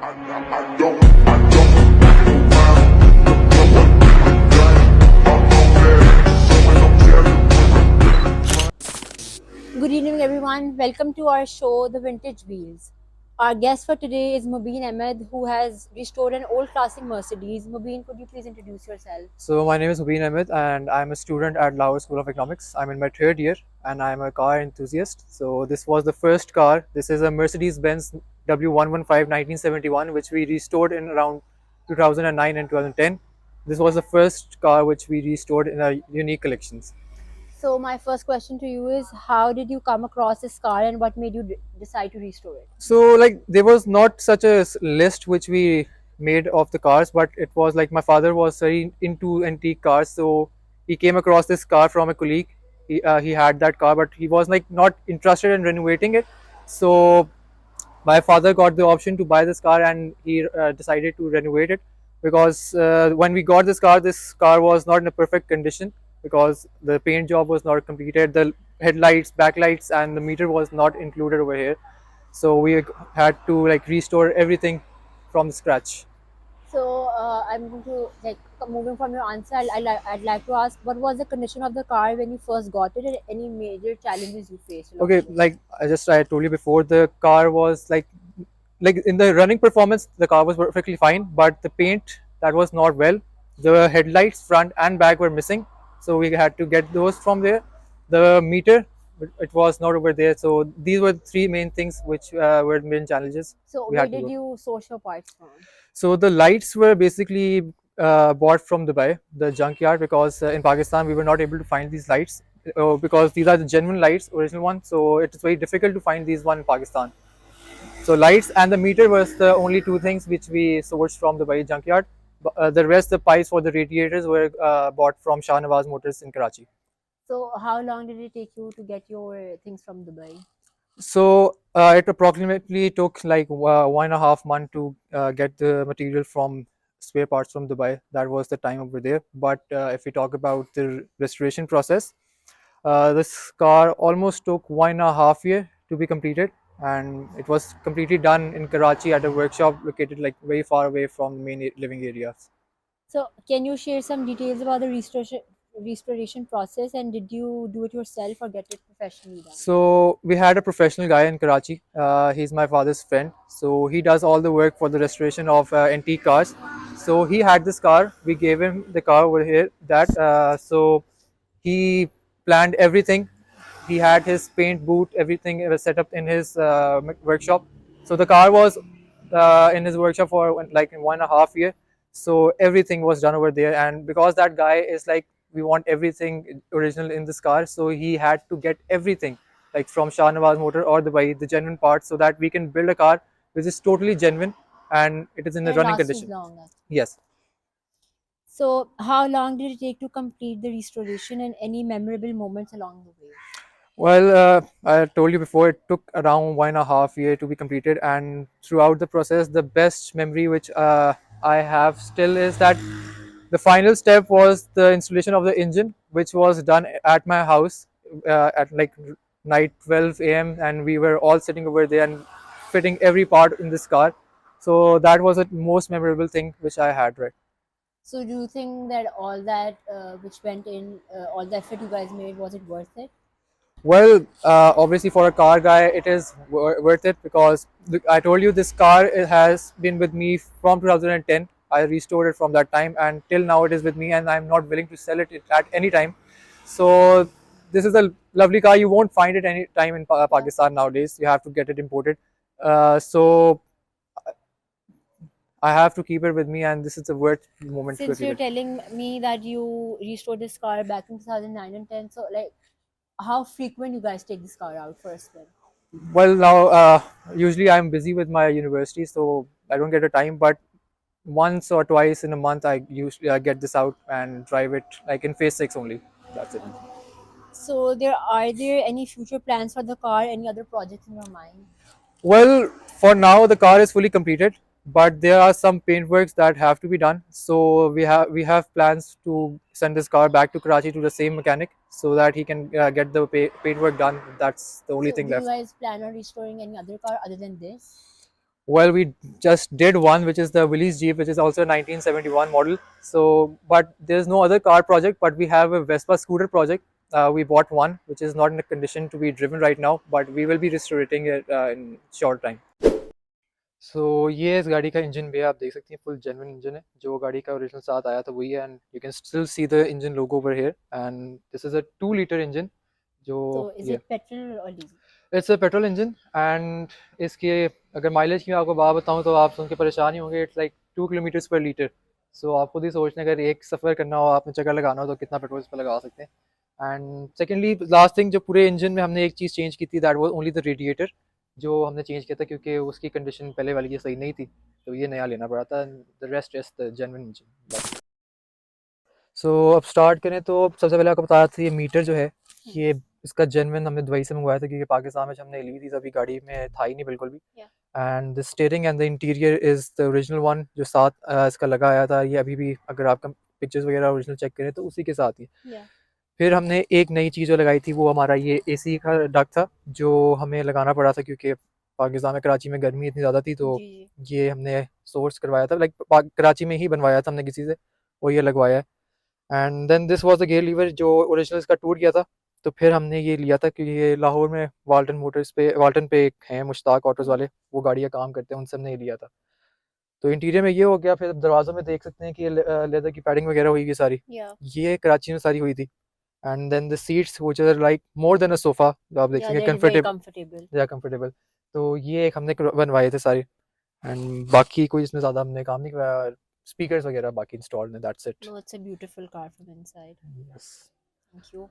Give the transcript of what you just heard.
Good evening, everyone. Welcome to our show, The Vintage Wheels. Our guest for today is Mubin Ahmed, who has restored an old classic Mercedes. Mubin, could you please introduce yourself? So my name is Hubin Ahmed and I'm a student at Lahore School of Economics. I'm in my third year and I'm a car enthusiast. So this was the first car. This is a Mercedes-Benz w115 1971 which we restored in around 2009 and 2010. This was the first car which we restored in our unique collections. So, my first question to you is how did you come across this car and what made you decide to restore it? So like there was not such a list which we made of the cars, but it was like my father was very into antique cars, so he came across this car from a colleague. He had that car, but he was like not interested in renovating it. So my father got the option to buy this car, and he decided to renovate it because when we got this car was not in a perfect condition because the paint job was not completed. The headlights, backlights, and the meter was not included over here, so we had to like restore everything from scratch. So, I'm going to, like, moving from your answer, I'd like to ask what was the condition of the car when you first got it and any major challenges you faced along Okay, the way? like I told you before, the car was like in the running performance the car was perfectly fine, but the paint, that was not well. The headlights front and back were missing, so we had to get those from there. The meter, it was not over there, so these were the three main things which were main challenges So, we where had to did go. you source your parts from? So the lights were basically bought from Dubai, the junkyard, because in Pakistan we were not able to find these lights because these are the genuine lights, original ones. So it is very difficult to find these one in Pakistan. So lights and the meter was the only two things which we sourced from the Dubai junkyard. The rest, the pipes for the radiators, were bought from Shah Nawaz Motors in Karachi. So, how long did it take you to get your things from Dubai? So it approximately took like 1.5 months to get the material from spare parts from Dubai. That was the time over there. But if we talk about the restoration process, this car almost took 1.5 years to be completed, and it was completely done in Karachi at a workshop located like very far away from the main living areas. So, can you share some details about the restoration process and did you do it yourself or get it professionally done? So we had a professional guy in Karachi. He's my father's friend. So he does all the work for the restoration of antique cars. So he had this car. We gave him the car over here. So he planned everything. He had his paint booth. Everything was set up in his workshop. So the car was in his workshop for like 1.5 years. So everything was done over there. And because that guy is like, we want everything original in this car, so he had to get everything like from Shah Nawaz Motor or the genuine parts, so that we can build a car which is totally genuine and it is in a And it running lasted condition. long. Yes. So, how long did it take to complete the restoration and any memorable moments along the way? Well, I told you before, it took around 1.5 years to be completed, and throughout the process, the best memory which I have still is that the final step was the installation of the engine, which was done at my house at like night 12 a.m., and we were all sitting over there and fitting every part in this car. So that was the most memorable thing which I had, right? So, do you think that all that which went in, all the effort you guys made, was it worth it? Well, obviously for a car guy, it is worth it because I told you this car, it has been with me from 2010. I restored it from that time, and till now it is with me, and I'm not willing to sell it at any time. So this is a lovely car. You won't find it any time in Yeah. Pakistan nowadays. You have to get it imported. So I have to keep it with me, and this is a worth moment to Since keep you're it. telling me that you restored this car back in 2009 and 10, so like how frequent you guys take this car out for a spin? Well, now usually I'm busy with my university, so I don't get a time. But once or twice in a month, I usually get this out and drive it like in phase 6 only. That's it. Okay. So, are there any future plans for the car? Any other projects in your mind? Well, for now the car is fully completed, but there are some paint works that have to be done. So we have plans to send this car back to Karachi to the same mechanic so that he can get the paint work done. That's the only So, thing do you left. guys plan on restoring any other car other than this? Well, we just did one, which is the Willys Jeep, which is also a 1971 model. So, but there's no other car project, but we have a Vespa scooter project. We bought one, which is not in a condition to be driven right now, but we will be restoring it in short time. सो ये इस गाड़ी का engine भी है, आप देख सकती हैं फुल जेन्युइन इंजन है, जो गाड़ी का ओरिजिनल साथ आया था वही है, and you can still see the engine logo over here, and this is a 2 litre engine जो So is ये it petrol or diesel? It's a petrol engine, and इसके अगर माइलेज की मैं आपको बात बताऊं तो आप सुन के परेशान ही होंगे, इट्स लाइक 2 किलोमीटर्स पर लीटर। सो आप खुद ही सोचने, अगर एक सफ़र करना हो, आपने चक्कर लगाना हो, तो कितना पेट्रोल इस पर लगा सकते हैं। एंड सेकेंडली लास्ट थिंग, जो पूरे इंजन में हमने एक चीज़ चेंज की थी, that was only the radiator, जो हमने चेंज किया था क्योंकि उसकी कंडीशन पहले वाली की सही नहीं थी, तो ये नया लेना पड़ा था। The rest is the genuine engine बस। सो अब स्टार्ट करें तो सबसे पहले आपको बता रहा था, ये मीटर जो है, ये इसका जेन्युइन हमने दुबई से मंगवाया था, क्योंकि पाकिस्तान में जब हमने ली थी तभी गाड़ी में था ही नहीं बिल्कुल भी। Yeah. And the steering and the interior is the original one, जो साथ इसका लगा आया था, ये अभी भी अगर आप पिक्चर्स वगैरह ओरिजिनल चेक करें तो उसी के साथ ही। Yeah. फिर हमने एक नई चीज़ जो लगाई थी, वो हमारा ये एसी का डक था, जो हमें लगाना पड़ा था क्योंकि पाकिस्तान में कराची में गर्मी इतनी ज़्यादा थी, तो जी जी। ये हमने सोर्स करवाया था, लाइक कराची में ही बनवाया था हमने किसी से, और ये लगवाया है। And then this was the gear lever, जो ओरिजिनल इसका टूट गया था, तो फिर हमने ये लिया था, क्योंकि ये लाहौर में वाल्टन पे एक हैं मुश्ताक ऑटोज़ वाले, वो गाड़ी का काम करते हैं, उनसे हमने ये लिया था। तो इंटीरियर में ये हो गया। फिर दरवाज़ों में देख सकते हैं कि लेदर की पैडिंग वगैरह हुई हुई सारी, Yeah. ये कराची में सारी हुई थी। And then the seats which are like more than a sofa, जो आप Yeah, देखेंगे they're very कंफर्टेबल, comfortable. या कंफर्टेबल। तो ये एक हमने बनवाए थे सारे, एंड बाकी कोई इसमें ज़्यादा हमने काम नहीं करवाया, स्पीकर्स वगैरह बाकी इंस्टॉल्ड हैं, that's it. No, it's a beautiful car from inside. Yes. Thank you.